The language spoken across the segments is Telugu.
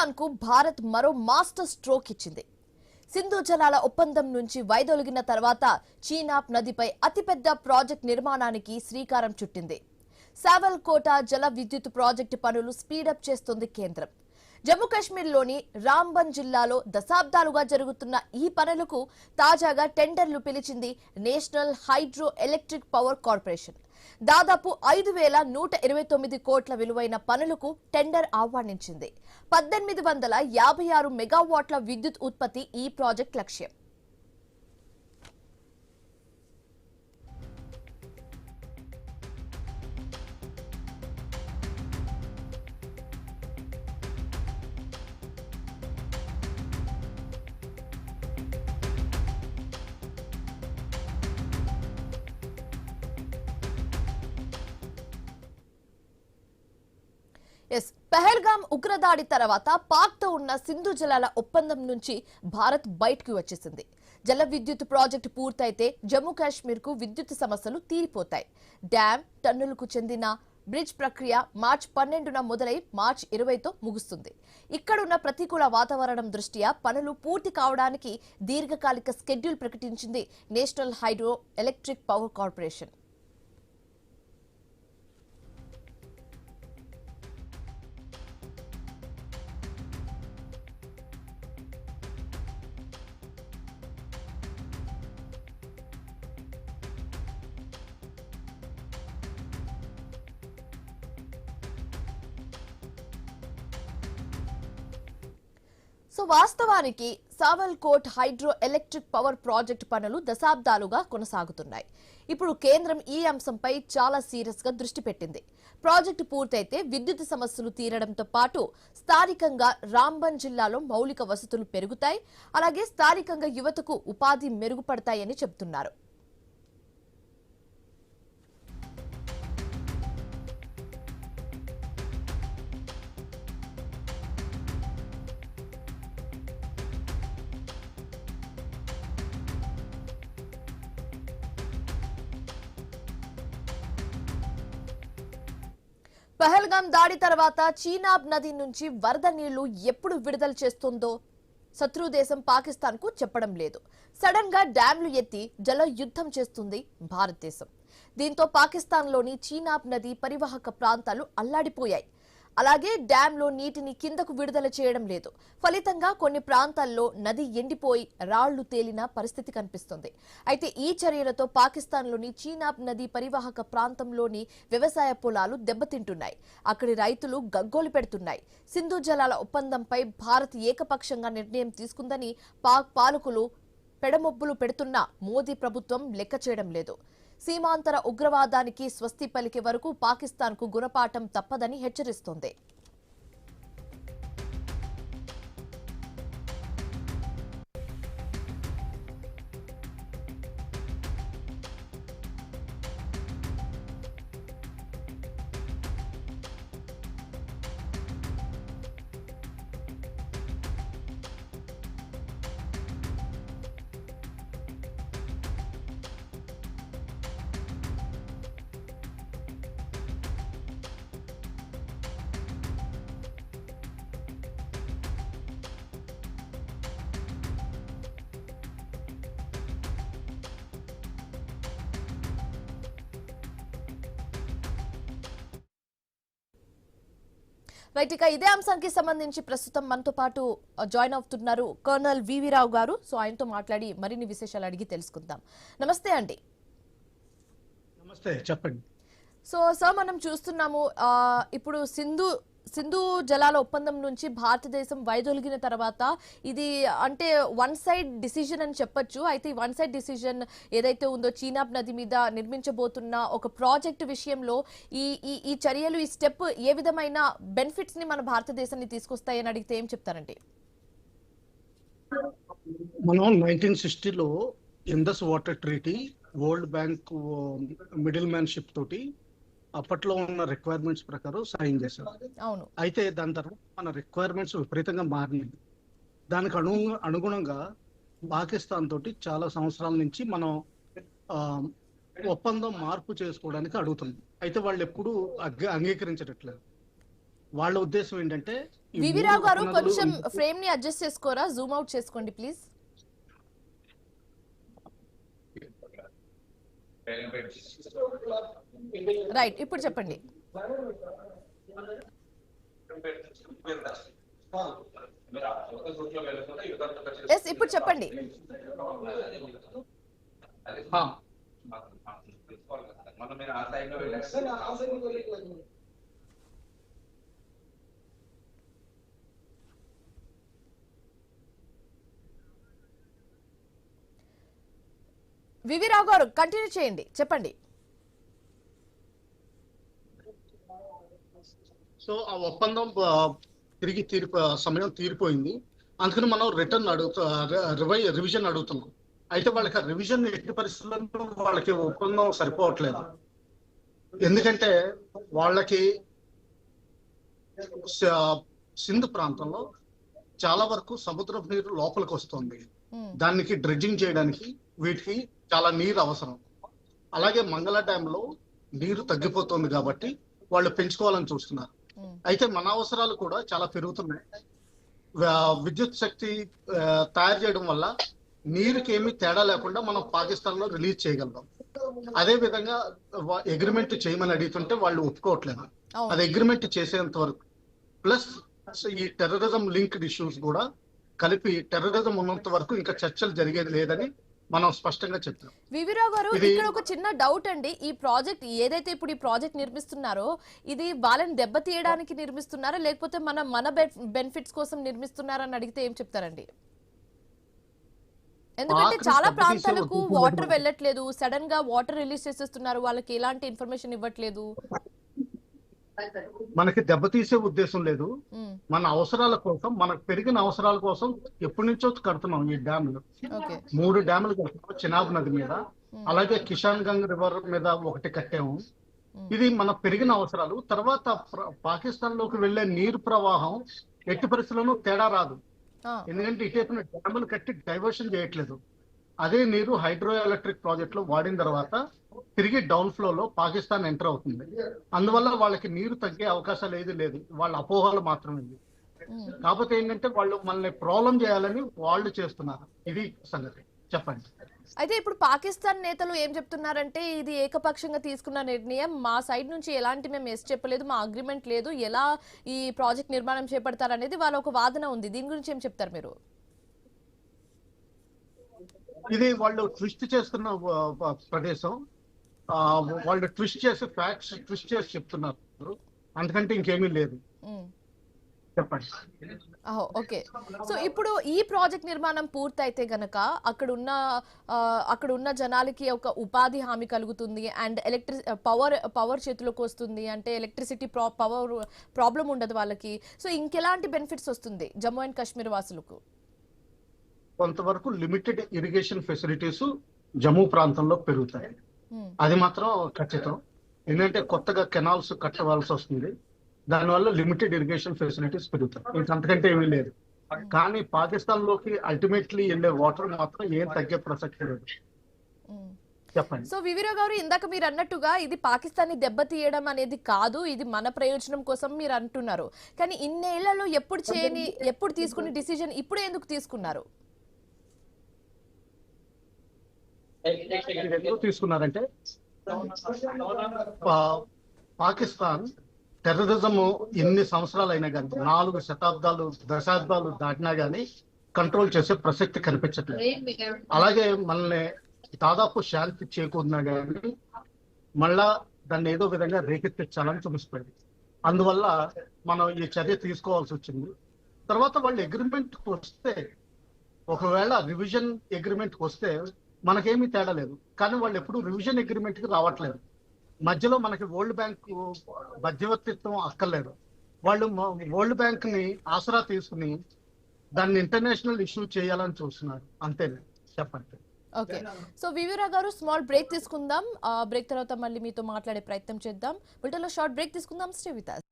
పాకిస్తాన్కు భారత్ మరో మాస్టర్ స్ట్రోక్ ఇచ్చింది. సింధు జలాల ఒప్పందం నుంచి వైదొలిగిన తర్వాత చీనాబ్ నదిపై అతిపెద్ద ప్రాజెక్ట్ నిర్మాణానికి శ్రీకారం చుట్టింది. సావల్కోట జల విద్యుత్ ప్రాజెక్టు పనులు స్పీడప్ చేస్తుంది కేంద్రం. జమ్మూ కాశ్మీర్లోని రాంబన్ జిల్లాలో దశాబ్దాలుగా జరుగుతున్న ఈ పనులకు తాజాగా టెండర్లు పిలిచింది national hydro electric power corporation. దాదాపు 5,129 కోట్ల విలువైన పనులకు టెండర్ ఆహ్వానించింది. 1856 మెగావాట్ల విద్యుత్ ఉత్పత్తి ఈ ప్రాజెక్ట్ లక్ష్యం. పహల్గామ్ ఉగ్రదాడి తర్వాత పాక్తో ఉన్న సింధు జలాల ఒప్పందం నుంచి భారత్ బయటకు వచ్చేసింది. జల విద్యుత్ ప్రాజెక్టు పూర్తయితే జమ్మూ కాశ్మీర్కు విద్యుత్ సమస్యలు తీరిపోతాయి. డ్యామ్, టన్నులకు చెందిన బ్రిడ్జ్ ప్రక్రియ మార్చి 12న మొదలై మార్చి 20తో ముగుస్తుంది. ఇక్కడున్న ప్రతికూల వాతావరణం దృష్ట్యా పనులు పూర్తి కావడానికి దీర్ఘకాలిక స్కెడ్యూల్ ప్రకటించింది national hydro electric power corporation. వాస్తవానికి సావల్కోట్ హైడ్రో ఎలక్ట్రిక్ పవర్ ప్రాజెక్టు పనులు దశాబ్దాలుగా కొనసాగుతున్నాయి. ఇప్పుడు కేంద్రం ఈ అంశంపై చాలా సీరియస్ గా దృష్టి పెట్టింది. ప్రాజెక్టు పూర్తయితే విద్యుత్ సమస్యలు తీరడంతో పాటు స్థానికంగా రాంబన్ జిల్లాలో మౌలిక వసతులు పెరుగుతాయి. అలాగే స్థానికంగా యువతకు ఉపాధి మెరుగుపడతాయని చెబుతున్నారు. పహల్గామ్ దాడి తర్వాత చీనాబ్ నది నుంచి వరద నీళ్లు ఎప్పుడు విడుదల చేస్తుందో శత్రు దేశం పాకిస్తాన్ కు చెప్పడం లేదు. సడన్ గా డ్యాంలు ఎత్తి జల యుద్ధం చేస్తుంది భారతదేశం. దీంతో పాకిస్తాన్లోని చీనాబ్ నది పరివాహక ప్రాంతాలు అల్లాడిపోయాయి. అలాగే డ్యాంలో నీటిని కిందకు విడుదల చేయడం లేదు. ఫలితంగా కొన్ని ప్రాంతాల్లో నది ఎండిపోయి రాళ్లు తేలిన పరిస్థితి కనిపిస్తుంది. అయితే ఈ చర్యలతో పాకిస్తాన్లోని చీనాబ్ నది పరివాహక ప్రాంతంలోని వ్యవసాయ పొలాలు దెబ్బతింటున్నాయి. అక్కడి రైతులు గగ్గోలు పెడుతున్నాయి. సింధు జలాల ఒప్పందంపై భారత్ ఏకపక్షంగా నిర్ణయం తీసుకుందని పాక్ పాలకులు పెడమొబ్బులు పెడుతున్నా మోదీ ప్రభుత్వం లెక్క చేయడం లేదు. సీమాంతర ఉగ్రవాదానికి స్వస్తి పలికే వరకు పాకిస్తాన్కు గుణపాఠం తప్పదని హెచ్చరిస్తోంది. రైట్, ఇక ఇదే అంశానికి సంబంధించి ప్రస్తుతం మనతో పాటు జాయిన్ అవుతున్నారు కర్నల్ వివి రావు గారు. సో ఆయనతో మాట్లాడి మరిన్ని విశేషాలు అడిగి తెలుసుకుందాం. నమస్తే అండి. నమస్తే, చెప్పండి. సో సార్, మనం చూస్తున్నాము ఇప్పుడు సింధు జలాల ఒప్పందం నుంచి భారతదేశం వైదొలిగిన తర్వాత ఇది అంటే వన్ సైడ్ డిసిజన్ అని చెప్పొచ్చు. అయితే ఈ వన్ సైడ్ డిసిజన్ ఏదైతే ఉందో చీనాబ్ నది మీద నిర్మించబోతున్న ఒక ప్రాజెక్టు విషయంలో ఈ చర్యలు, ఈ స్టెప్ ఏ విధమైన బెనిఫిట్స్ ని మన భారతదేశాన్ని తీసుకొస్తాయని అడిగితే ఏం చెప్తారండి? మనం 1960లో Indus water treaty, World Bank middle manship తోటి అప్పట్లో ఉన్న రిక్వైర్మెంట్స్ ప్రకారం సైన్ చేశారు. అయితే దాని తర్వాత మన రిక్వైర్మెంట్స్ విపరీతంగా మారినాయి. దానికి అనుగుణంగా పాకిస్తాన్ తోటి చాలా సంవత్సరాల నుంచి మనం ఒప్పందం మార్పు చేసుకోవడానికి అడుగుతుంది. అయితే వాళ్ళు ఎప్పుడూ అంగీకరించట్లేదు. వాళ్ళ ఉద్దేశం ఏంటంటే ఈ వివిరావు మూడు గారు ఉపనదులు కొంచెం ఫ్రేమ్ ని అడ్జస్ట్ చేసుకోరా, జూమ్ అవుట్ చేసుకోండి ప్లీజ్. రైట్, ఇప్పుడు చెప్పండి. ఎస్, ఇప్పుడు చెప్పండి. వివిరావు గారు కంటిన్యూ చేయండి, చెప్పండి. సో ఆ ఒప్పందం తిరిగి సమయం తీరిపోయింది. అందుకని మనం రిటర్న్ రివిజన్ అడుగుతున్నాం. అయితే వాళ్ళకి ఆ రివిజన్ ఎట్టి పరిస్థితుల్లో వాళ్ళకి ఒప్పందం సరిపోవట్లేదు. ఎందుకంటే వాళ్ళకి సింధు ప్రాంతంలో చాలా వరకు సముద్రపు నీరు లోపలికి వస్తుంది. దానికి డ్రెడ్జింగ్ చేయడానికి వీటికి చాలా నీరు అవసరం. అలాగే మంగళ డ్యామ్ లో నీరు తగ్గిపోతుంది కాబట్టి వాళ్ళు పెంచుకోవాలని చూస్తున్నారు. అయితే మన అవసరాలు కూడా చాలా పెరుగుతున్నాయి. విద్యుత్ శక్తి తయారు చేయడం వల్ల నీరుకి ఏమీ తేడా లేకుండా మనం పాకిస్తాన్ లో రిలీజ్ చేయగలుగుతాం. అదే విధంగా అగ్రిమెంట్ చేయమని అడుగుతుంటే వాళ్ళు ఒప్పుకోవట్లేదు. అది అగ్రిమెంట్ చేసేంత వరకు ప్లస్ ఈ టెర్రరిజం లింక్డ్ ఇష్యూస్ కూడా కలిపి టెర్రరిజం ఉన్నంత వరకు ఇంకా చర్చలు జరిగేది లేదని మనం స్పష్టంగా చెప్తాం. వివిరావు గారు, ఇక్కడ ఒక చిన్న డౌట్ అండి. ఈ ప్రాజెక్ట్ ఏదైతే ఇప్పుడు ఈ ప్రాజెక్ట్ నిర్మిస్తున్నారో ఇది వాళ్ళని దెబ్బతీయడానికి నిర్మిస్తున్నారా, లేకపోతే మన బెనిఫిట్స్ కోసం నిర్మిస్తున్నారా అని అడిగితే ఏం చెప్తారండి? ఎందుకంటే చాలా ప్రాంతాలకు వాటర్ వెళ్ళట్లేదు, సడన్ గా వాటర్ రిలీజ్ చేసేస్తున్నారు, వాళ్ళకి ఎలాంటి ఇన్ఫర్మేషన్ ఇవ్వట్లేదు. మనకి దెబ్బతీసే ఉద్దేశం లేదు. మన అవసరాల కోసం, మనకు పెరిగిన అవసరాల కోసం ఎప్పటి నుంచో కడుతున్నాం ఈ డ్యాములు. 3 డ్యాములు కడుతున్నాం. చినాబ్ నది మీద, అలాగే కిషాన్ గంగ్ రివర్ మీద ఒకటి కట్టాము. ఇది మన పెరిగిన అవసరాలు. తర్వాత పాకిస్తాన్ లోకి వెళ్లే నీరు ప్రవాహం ఎట్టి పరిస్థితుల్లోనూ తేడా రాదు. ఎందుకంటే ఇటేపున డ్యాములు కట్టి డైవర్షన్ చేయట్లేదు. అదే నీరు హైడ్రో ఎలక్ట్రిక్ ప్రాజెక్ట్ లో వాడిన తర్వాత తిరిగి డౌన్ ఫ్లో లో పాకిస్తాన్ ఎంటర్ అవుతుంది. అందువల్ల వాళ్ళకి నీరు తగ్గే అవకాశాలు ఏది లేదు. వాళ్ళ అపోహలు మాత్రమే. కాకపోతే ఏంటంటే వాళ్ళు మనల్ని ప్రాబ్లం చేయాలని వాళ్ళు చేస్తున్నారు. ఇది సంగతి. చెప్పండి. అయితే ఇప్పుడు పాకిస్తాన్ నేతలు ఏం చెప్తున్నారంటే ఇది ఏకపక్షంగా తీసుకున్న నిర్ణయం, మా సైడ్ నుంచి ఎలాంటి మేము ఎస్ చెప్పలేదు, మా అగ్రిమెంట్ లేదు, ఎలా ఈ ప్రాజెక్ట్ నిర్మాణం చేపడతారనేది వాళ్ళ ఒక వాదన ఉంది. దీని గురించి ఏం చెప్తారు మీరు? ఇది వాళ్ళు ట్విస్ట్ చేస్తున్న ప్రదేశం. వాళ్ళు ట్విస్ట్ చేసి ఫ్యాక్ట్స్ ట్విస్ట్ చేసి చెప్తున్నారు. అందుకంటే ఇంకేమీ లేదు. చెప్పండి. ఓకే. సో ఇప్పుడు ఈ ప్రాజెక్ట్ నిర్మాణం పూర్తయితే గనక అక్కడ ఉన్న జనాలకి ఒక ఉపాధి హామీ కలుగుతుంది అండ్ పవర్ చేతిలోకి వస్తుంది. అంటే ఎలక్ట్రిసిటీ పవర్ ప్రాబ్లం ఉండదు వాళ్ళకి. సో ఇంకెలాంటి బెనిఫిట్స్ వస్తుంది జమ్మూ అండ్ కాశ్మీర్ వాసులకు? కొంతవరకు లిమిటెడ్ ఇరిగేషన్ ఫెసిలిటీస్ జమ్మూ ప్రాంతంలో పెరుగుతాయి. అది మాత్రం ఖచ్చితం. ఎందుకంటే కొత్తగా కెనాల్స్ కట్టవలసి వస్తుంది. దానివల్ల లిమిటెడ్ ఇరిగేషన్ ఫెసిలిటీస్ పెరుగుతాయి. ఇంకంతకంటే ఏమీ లేదు. కానీ పాకిస్తాన్ లోకి అల్టిమేట్లీ వెళ్ళే వాటర్ మాత్రం ఏం తగ్గే ప్రసక్తి లేదు. చెప్పండి. సో వివిరావు గారు, ఇందాక మీరు అన్నట్టుగా ఇది పాకిస్తాన్ ని దెబ్బతీయడం అనేది కాదు, ఇది మన ప్రయోజనం కోసం మీరు అంటున్నారు. కానీ ఇన్నేళ్లలో ఎప్పుడు తీసుకునే డిసిజన్ ఇప్పుడు ఎందుకు తీసుకున్నారు? ఎందుకు తీసుకున్నారంటే పాకిస్తాన్ టెర్రరిజం ఎన్ని సంవత్సరాలు అయినా కానీ 4 దశాబ్దాలు దాటినా కానీ కంట్రోల్ చేసే ప్రసక్తి కనిపించట్లేదు. అలాగే మనల్ని దాదాపు శాంతి చేకూరినా కానీ మళ్ళా దాన్ని ఏదో విధంగా రేకెత్తించాలని చూపిస్తుంది. అందువల్ల మనం ఈ చర్య తీసుకోవాల్సి వచ్చింది. తర్వాత వాళ్ళు అగ్రిమెంట్ వస్తే, ఒకవేళ రివిజన్ అగ్రిమెంట్ వస్తే మనకేమీ తేడా లేదు. కానీ వాళ్ళు ఎప్పుడు రివిజన్ అగ్రిమెంట్ కి రావట్లేదు. మధ్యలో మనకి వరల్డ్ బ్యాంక్ మధ్యవర్తిత్వం అక్కర్లేదు. వాళ్ళు వరల్డ్ బ్యాంక్ ని ఆసరా తీసుకుని దాన్ని ఇంటర్నేషనల్ ఇష్యూ చేయాలని చూస్తున్నారు. అంతేనే. చెప్పండి. ఓకే. సో వివిరావు గారు, స్మాల్ బ్రేక్ తీసుకుందాం. బ్రేక్ తర్వాత మళ్ళీ మీతో మాట్లాడే ప్రయత్నం చేద్దాం. బులెటిన్లో షార్ట్ బ్రేక్ తీసుకుందాం. Stay with us.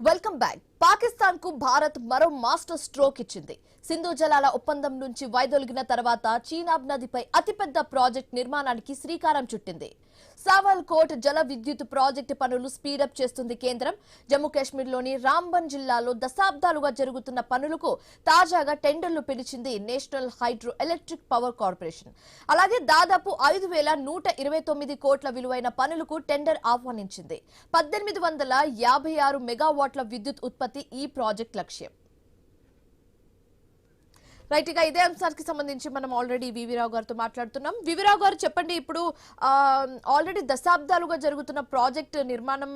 Welcome back. Pakistan కు భారత్ మరో మాస్టర్ స్ట్రోక్ ఇచ్చింది. సింధు జలాల ఒప్పందం నుంచి వైదొలిగిన తర్వాత చీనాబ్ నదిపై అతిపెద్ద ప్రాజెక్ట్ నిర్మాణానికి శ్రీకారం చుట్టింది. సావల్ కోట్ జల విద్యుత్ ప్రాజెక్టు పనులు స్పీడప్ చేస్తుంది కేంద్రం. జమ్మూ కాశ్మీర్లోని రాంబన్ జిల్లాలో దశాబ్దాలుగా జరుగుతున్న పనులకు తాజాగా టెండర్లు పిలిచింది national hydro electric power corporation. అలాగే దాదాపు 5,129 కోట్ల విలువైన పనులకు టెండర్ ఆహ్వానించింది. 1856 మెగావాట్ల విద్యుత్ ఉత్పత్తి ఈ ప్రాజెక్ట్ లక్ష్యం. రైట్, ఇక ఇదే అంశానికి సంబంధించి మనం ఆల్రెడీ వివిరావు గారితో మాట్లాడుతున్నాం. వివిరావు గారు చెప్పండి, ఇప్పుడు ఆల్రెడీ దశాబ్దాలుగా జరుగుతున్న ప్రాజెక్ట్ నిర్మాణం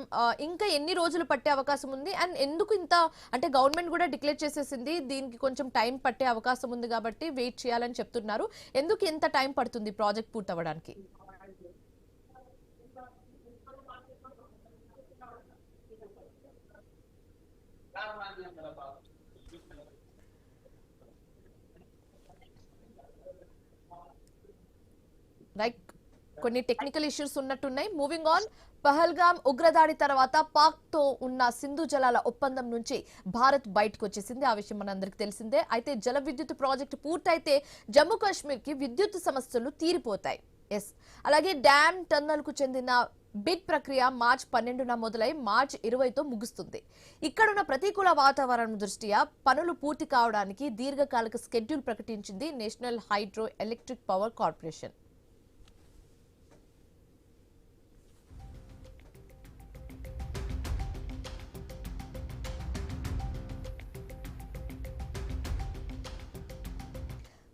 ఇంకా ఎన్ని రోజులు పట్టే అవకాశం ఉంది? అండ్ ఎందుకు ఇంత, అంటే గవర్నమెంట్ కూడా డిక్లేర్ చేసేసింది దీనికి కొంచెం టైం పట్టే అవకాశం ఉంది కాబట్టి వెయిట్ చేయాలని చెప్తున్నారు. ఎందుకు ఇంత టైం పడుతుంది ప్రాజెక్ట్ పూర్తవడానికి? రైట్, కొన్ని టెక్నికల్ ఇష్యూస్ ఉన్నట్టున్నాయి. Moving on. పహల్గామ్ ఉగ్రదాడి తర్వాత పాక్ తో ఉన్న సింధు జలాల ఒప్పందం నుంచి భారత్ బయటకు వచ్చేసింది. ఆ విషయం మనందరికి తెలిసిందే. అయితే జల విద్యుత్ ప్రాజెక్టు పూర్తయితే జమ్మూ కాశ్మీర్ కి విద్యుత్ సమస్యలు తీరిపోతాయి. అలాగే డ్యామ్ టన్నల్ కు చెందిన బిడ్ ప్రక్రియ మార్చి 12న మొదలై మార్చి 20తో ముగుస్తుంది. ఇక్కడున్న ప్రతికూల వాతావరణం దృష్ట్యా పనులు పూర్తి కావడానికి దీర్ఘకాలిక స్కెడ్యూల్ ప్రకటించింది national hydro electric power corporation.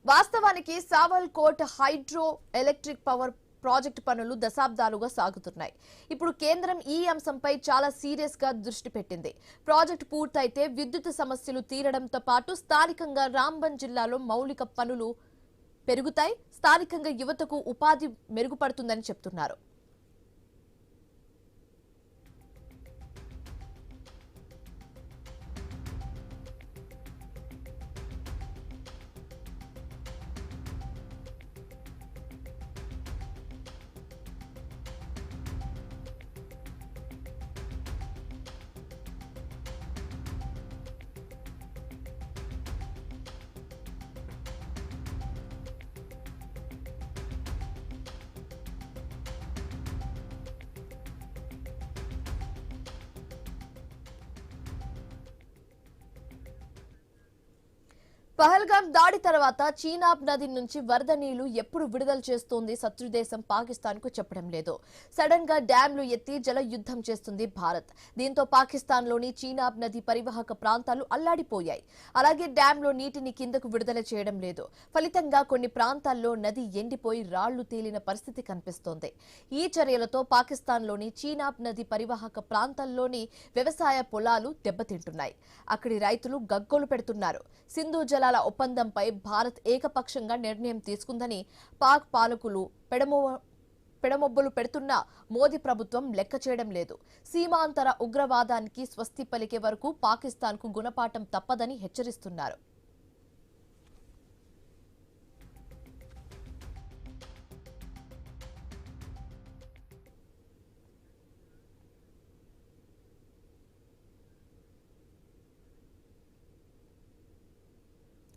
వాస్తవానికి Sawalkote hydro electric power project పనులు దశాబ్దాలుగా సాగుతున్నాయి. ఇప్పుడు కేంద్రం ఈ అంశంపై చాలా సీరియస్ గా దృష్టి పెట్టింది. ప్రాజెక్టు పూర్తయితే విద్యుత్ సమస్యలు తీరడంతో పాటు స్థానికంగా రాంబన్ జిల్లాలో మౌలిక పనులు పెరుగుతాయి. స్థానికంగా యువతకు ఉపాధి మెరుగుపడుతుందని చెప్తున్నారు. పహల్గామ్ దాడి తర్వాత చీనాబ్ నది నుంచి వరద నీళ్లు ఎప్పుడు విడుదల చేస్తోంది శత్రుదేశం పాకిస్తాన్ కు చెప్పడం లేదు. సడన్ గా డ్యాంలు ఎత్తి జల యుద్ధం చేస్తుంది భారత్. దీంతో పాకిస్తాన్ లోని చీనాబ్ నది పరివాహక ప్రాంతాలు అల్లాడిపోయాయి. అలాగే డ్యాంలో నీటిని కిందకు విడుదల చేయడం లేదు. ఫలితంగా కొన్ని ప్రాంతాల్లో నది ఎండిపోయి రాళ్లు తేలిన పరిస్థితి కనిపిస్తోంది. ఈ చర్యలతో పాకిస్తాన్ లోని చీనాబ్ నది పరివాహక ప్రాంతాల్లోని వ్యవసాయ పొలాలు దెబ్బతింటున్నాయి. అక్కడి రైతులు గగ్గోలు పెడుతున్నారు. సింధు జలాల ఒప్పందంపై భారత్ ఏకపక్షంగా నిర్ణయం తీసుకుందని పాక్ పాలకులు పెడమొబ్బలు పెడుతున్నా మోదీ ప్రభుత్వం లెక్క చేయడం లేదు. సీమాంతర ఉగ్రవాదానికి స్వస్తి పలికే వరకు పాకిస్తాన్ కు గుణపాఠం తప్పదని హెచ్చరిస్తున్నారు.